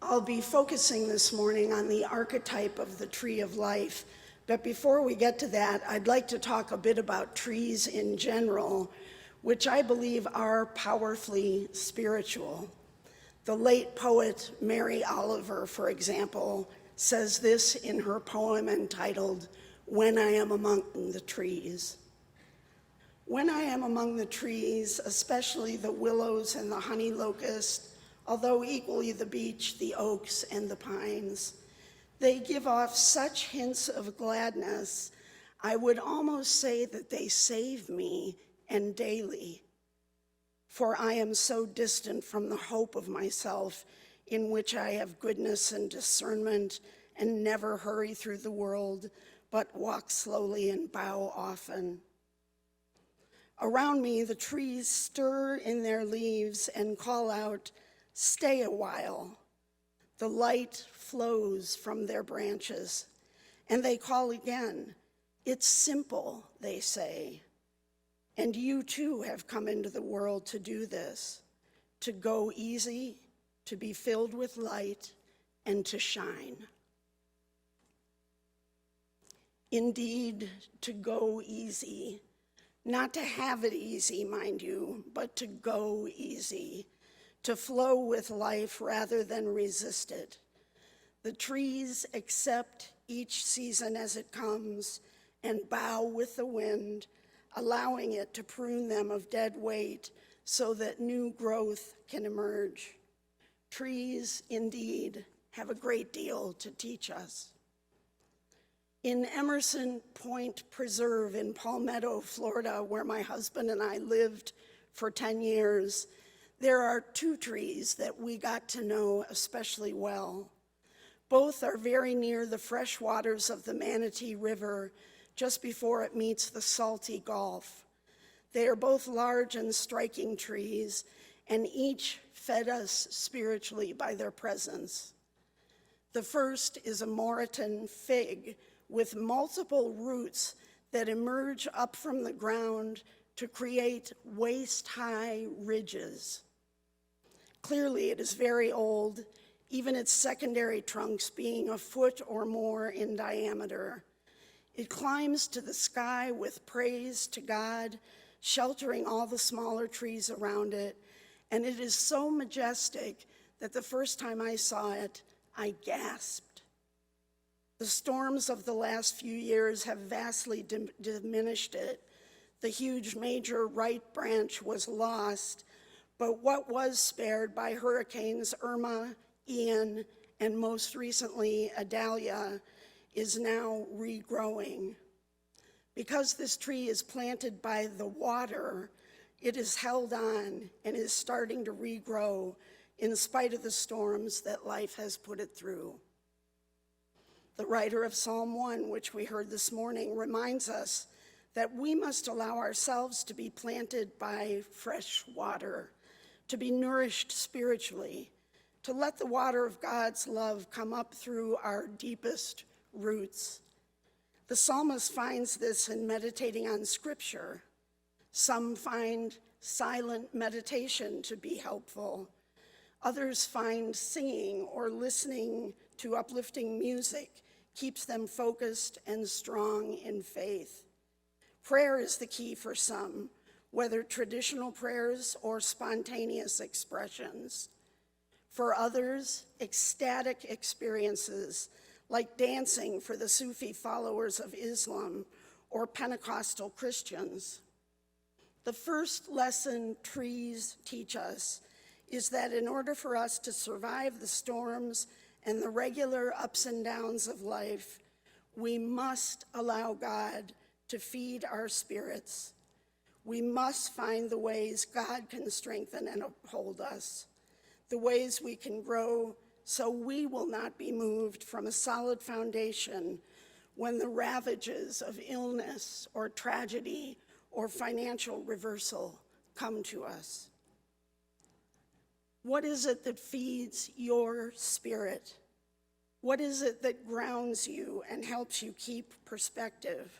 I'll be focusing this morning on the archetype of the tree of life. But before we get to that, I'd like to talk a bit about trees in general, which I believe are powerfully spiritual. The late poet Mary Oliver, for example, says this in her poem entitled, "When I Am Among the Trees." When I am among the trees, especially the willows and the honey locust, although equally the beech, the oaks, and the pines, they give off such hints of gladness, I would almost say that they save me, and daily. For I am so distant from the hope of myself, in which I have goodness and discernment, and never hurry through the world, but walk slowly and bow often. Around me, the trees stir in their leaves and call out, "Stay a while." The light flows from their branches, and they call again. "It's simple," they say. And you too have come into the world to do this, to go easy, to be filled with light, and to shine. Indeed, to go easy, not to have it easy, mind you, but to go easy, to flow with life rather than resist it. The trees accept each season as it comes and bow with the wind, allowing it to prune them of dead weight so that new growth can emerge. Trees, indeed, have a great deal to teach us. In Emerson Point Preserve in Palmetto, Florida, where my husband and I lived for 10 years, there are two trees that we got to know especially well. Both are very near the fresh waters of the Manatee River, just before it meets the salty Gulf. They are both large and striking trees, and each fed us spiritually by their presence. The first is a Moreton fig with multiple roots that emerge up from the ground to create waist-high ridges. Clearly, it is very old, even its secondary trunks being a foot or more in diameter. It climbs to the sky with praise to God, sheltering all the smaller trees around it, and it is so majestic that the first time I saw it, I gasped. The storms of the last few years have vastly diminished it. The huge major right branch was lost, but what was spared by hurricanes Irma, Ian, and most recently Idalia is now regrowing. Because this tree is planted by the water, it is held on and is starting to regrow in spite of the storms that life has put it through. The writer of Psalm 1, which we heard this morning, reminds us that we must allow ourselves to be planted by fresh water, to be nourished spiritually, to let the water of God's love come up through our deepest roots. The psalmist finds this in meditating on Scripture. Some find silent meditation to be helpful. Others find singing or listening to uplifting music keeps them focused and strong in faith. Prayer is the key for some, whether traditional prayers or spontaneous expressions. For others, ecstatic experiences like dancing for the Sufi followers of Islam or Pentecostal Christians. The first lesson trees teach us is that in order for us to survive the storms and the regular ups and downs of life, we must allow God to feed our spirits. We must find the ways God can strengthen and uphold us, the ways we can grow so we will not be moved from a solid foundation when the ravages of illness or tragedy or financial reversal come to us. What is it that feeds your spirit? What is it that grounds you and helps you keep perspective?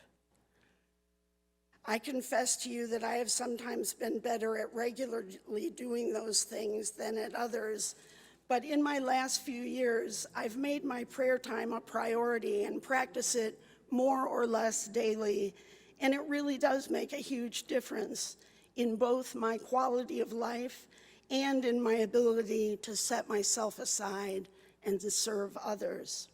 I confess to you that I have sometimes been better at regularly doing those things than at others, But in my last few years, I've made my prayer time a priority and practice it more or less daily, and it really does make a huge difference in both my quality of life and in my ability to set myself aside and to serve others.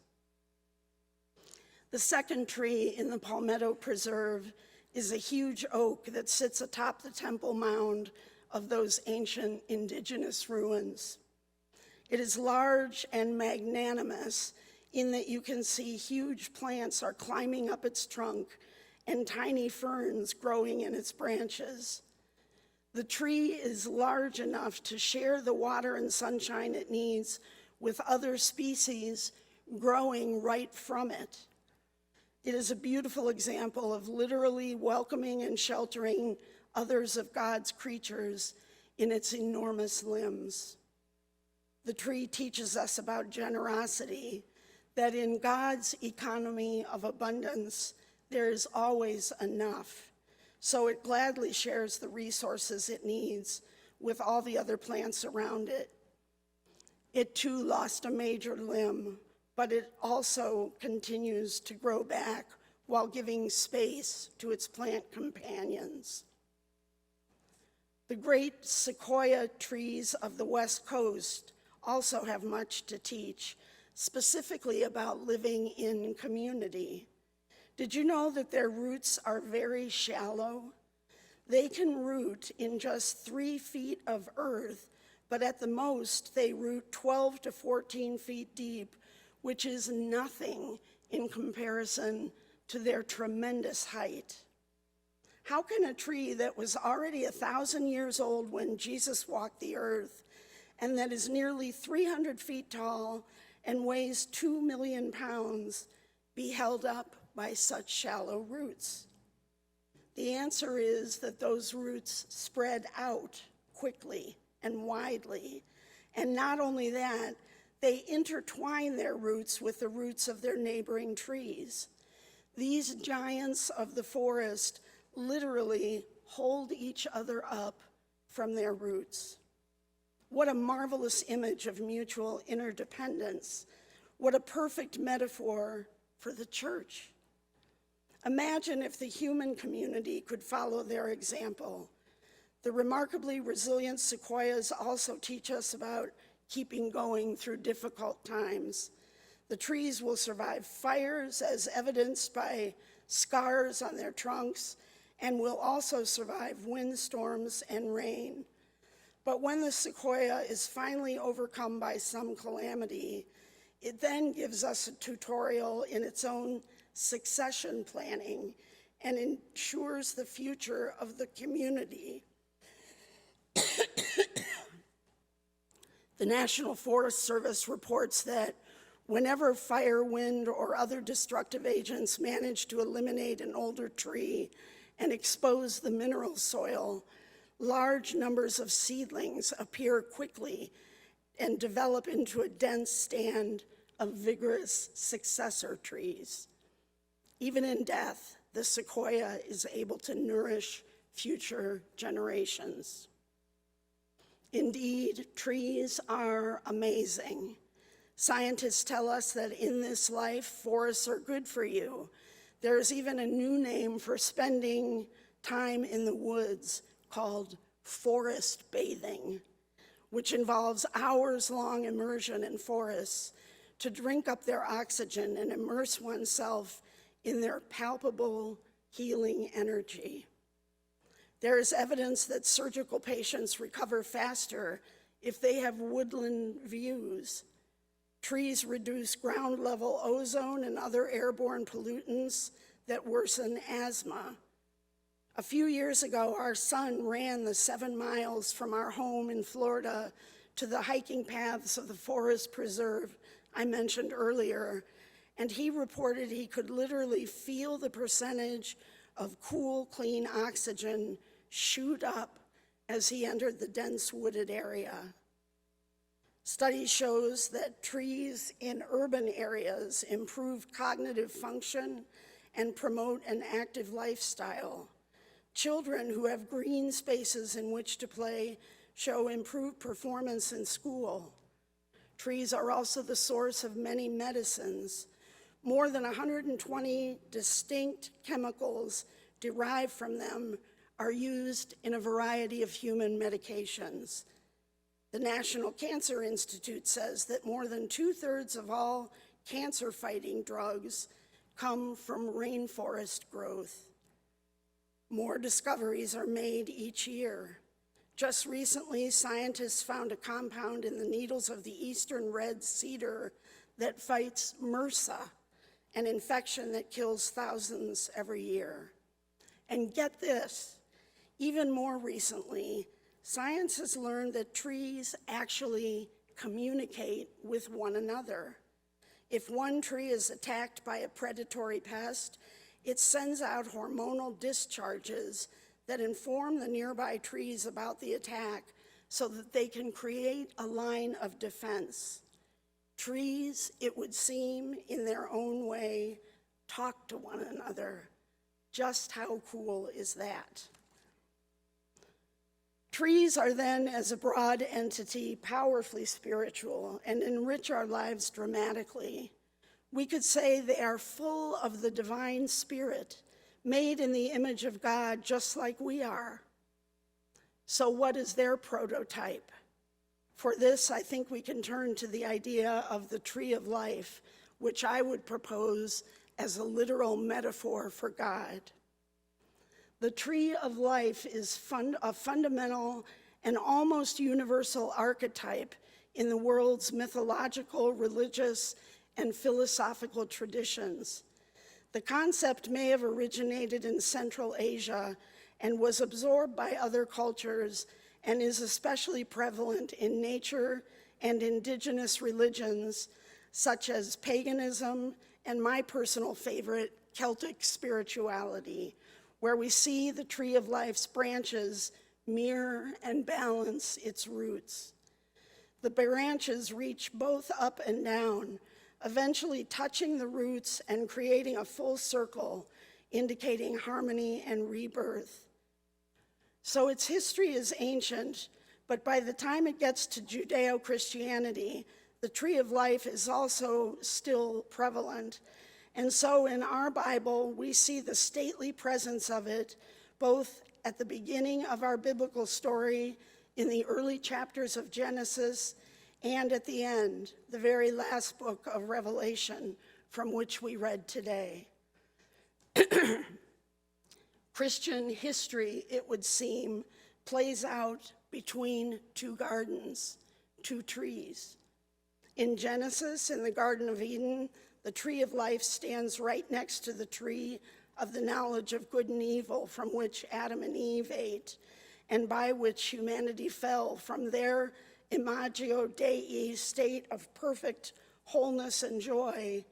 The second tree in the Palmetto Preserve is a huge oak that sits atop the temple mound of those ancient indigenous ruins. It is large and magnanimous in that you can see huge plants are climbing up its trunk and tiny ferns growing in its branches. The tree is large enough to share the water and sunshine it needs with other species growing right from it. It is a beautiful example of literally welcoming and sheltering others of God's creatures in its enormous limbs. The tree teaches us about generosity, that in God's economy of abundance, there is always enough. So it gladly shares the resources it needs with all the other plants around it. It too lost a major limb, but it also continues to grow back while giving space to its plant companions. The great sequoia trees of the West Coast also have much to teach, specifically about living in community. Did you know that their roots are very shallow? They can root in just 3 feet of earth, but at the most they root 12 to 14 feet deep, which is nothing in comparison to their tremendous height. How can a tree that was already 1,000 years old when Jesus walked the earth and that is nearly 300 feet tall and weighs 2 million pounds be held up by such shallow roots? The answer is that those roots spread out quickly and widely, and not only that, they intertwine their roots with the roots of their neighboring trees. These giants of the forest literally hold each other up from their roots. What a marvelous image of mutual interdependence. What a perfect metaphor for the church. Imagine if the human community could follow their example. The remarkably resilient sequoias also teach us about keeping going through difficult times. The trees will survive fires, as evidenced by scars on their trunks, and will also survive windstorms and rain. But when the sequoia is finally overcome by some calamity, it then gives us a tutorial in its own succession planning and ensures the future of the community. The National Forest Service reports that whenever fire, wind, or other destructive agents manage to eliminate an older tree and expose the mineral soil, large numbers of seedlings appear quickly and develop into a dense stand of vigorous successor trees. Even in death, the sequoia is able to nourish future generations. Indeed, trees are amazing. Scientists tell us that in this life, forests are good for you. There is even a new name for spending time in the woods called forest bathing, which involves hours-long immersion in forests to drink up their oxygen and immerse oneself in their palpable healing energy. There is evidence that surgical patients recover faster if they have woodland views. Trees reduce ground-level ozone and other airborne pollutants that worsen asthma. A few years ago, our son ran the 7 miles from our home in Florida to the hiking paths of the forest preserve I mentioned earlier, and he reported he could literally feel the percentage of cool, clean oxygen shoot up as he entered the dense wooded area. Study shows that trees in urban areas improve cognitive function and promote an active lifestyle. Children who have green spaces in which to play show improved performance in school. Trees are also the source of many medicines. More than 120 distinct chemicals derived from them are used in a variety of human medications. The National Cancer Institute says that more than 2/3 of all cancer-fighting drugs come from rainforest growth. More discoveries are made each year. Just recently, scientists found a compound in the needles of the eastern red cedar that fights MRSA, an infection that kills thousands every year. And get this, even more recently, science has learned that trees actually communicate with one another. If one tree is attacked by a predatory pest, it sends out hormonal discharges that inform the nearby trees about the attack so that they can create a line of defense. Trees, it would seem, in their own way, talk to one another. Just how cool is that? Trees are then, as a broad entity, powerfully spiritual and enrich our lives dramatically. We could say they are full of the divine spirit, made in the image of God, just like we are. So what is their prototype? For this, I think we can turn to the idea of the tree of life, which I would propose as a literal metaphor for God. The tree of life is a fundamental and almost universal archetype in the world's mythological, religious, and philosophical traditions. The concept may have originated in Central Asia and was absorbed by other cultures and is especially prevalent in nature and indigenous religions such as paganism and my personal favorite, Celtic spirituality, where we see the tree of life's branches mirror and balance its roots. The branches reach both up and down, eventually touching the roots and creating a full circle, indicating harmony and rebirth. So its history is ancient, but by the time it gets to Judeo-Christianity, the tree of life is also still prevalent. And so in our Bible, we see the stately presence of it, both at the beginning of our biblical story, in the early chapters of Genesis, and at the end, the very last book of Revelation, from which we read today. Christian history, it would seem, plays out between two gardens, two trees. In Genesis, in the Garden of Eden, the tree of life stands right next to the tree of the knowledge of good and evil, from which Adam and Eve ate, and by which humanity fell from their imago Dei state of perfect wholeness and joy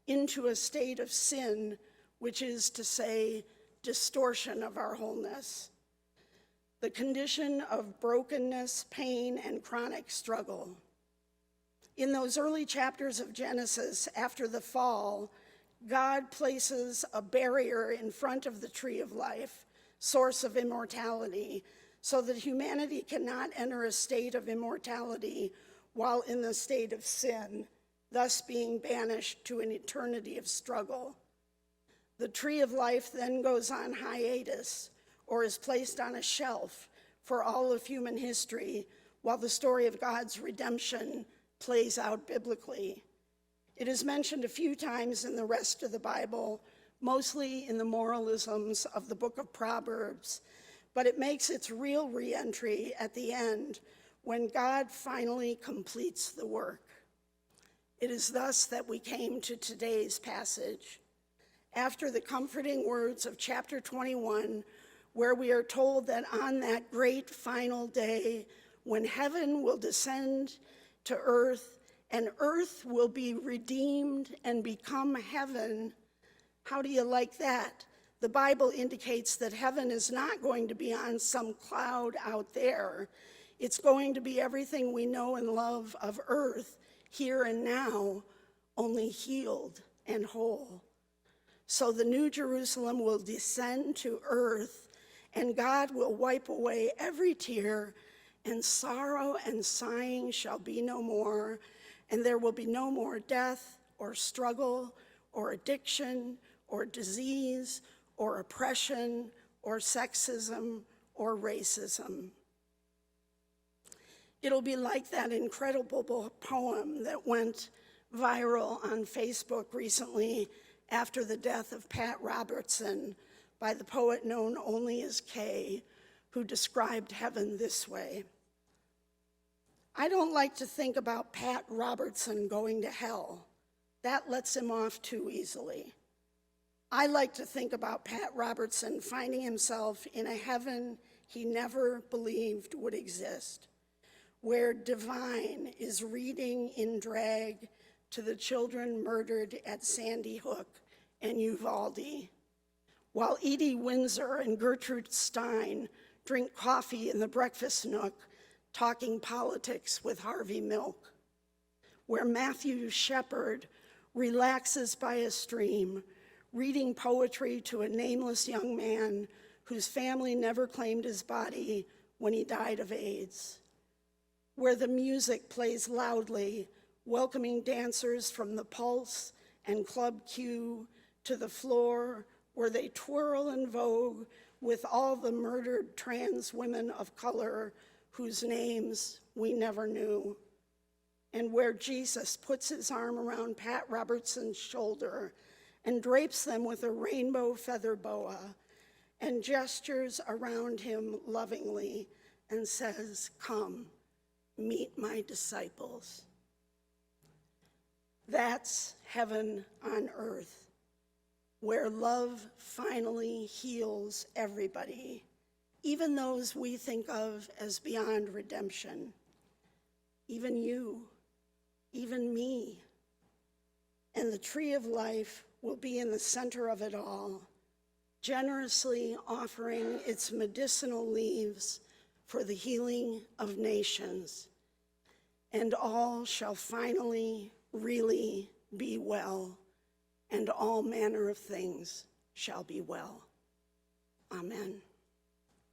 into a state of sin, which is to say, distortion of our wholeness. The condition of brokenness, pain, and chronic struggle. In those early chapters of Genesis, after the fall, God places a barrier in front of the tree of life, source of immortality, so that humanity cannot enter a state of immortality while in the state of sin, thus being banished to an eternity of struggle. The tree of life then goes on hiatus, or is placed on a shelf for all of human history, while the story of God's redemption plays out biblically. It is mentioned a few times in the rest of the Bible, mostly in the moralisms of the book of Proverbs, but it makes its real re-entry at the end when God finally completes the work. It is thus that we came to today's passage. After the comforting words of chapter 21, where we are told that on that great final day, when heaven will descend to earth, and earth will be redeemed and become heaven. How do you like that? The Bible indicates that heaven is not going to be on some cloud out there. It's going to be everything we know and love of earth, here and now, only healed and whole. So the New Jerusalem will descend to earth, and God will wipe away every tear, and sorrow and sighing shall be no more, and there will be no more death or struggle or addiction or disease or oppression or sexism or racism. It'll be like that incredible poem that went viral on Facebook recently after the death of Pat Robertson by the poet known only as Kay, who described heaven this way. I don't like to think about Pat Robertson going to hell. That lets him off too easily. I like to think about Pat Robertson finding himself in a heaven he never believed would exist, where divine is reading in drag to the children murdered at Sandy Hook and Uvalde, while Edie Windsor and Gertrude Stein drink coffee in the breakfast nook, talking politics with Harvey Milk, where Matthew Shepard relaxes by a stream, reading poetry to a nameless young man whose family never claimed his body when he died of AIDS, where the music plays loudly, welcoming dancers from the Pulse and Club Q to the floor, where they twirl and vogue with all the murdered trans women of color whose names we never knew, and where Jesus puts his arm around Pat Robertson's shoulder and drapes them with a rainbow feather boa and gestures around him lovingly and says, "Come, meet my disciples." That's heaven on earth, where love finally heals everybody, even those we think of as beyond redemption, even you, even me. And the tree of life will be in the center of it all, generously offering its medicinal leaves for the healing of nations. And all shall finally really be well, and all manner of things shall be well. Amen.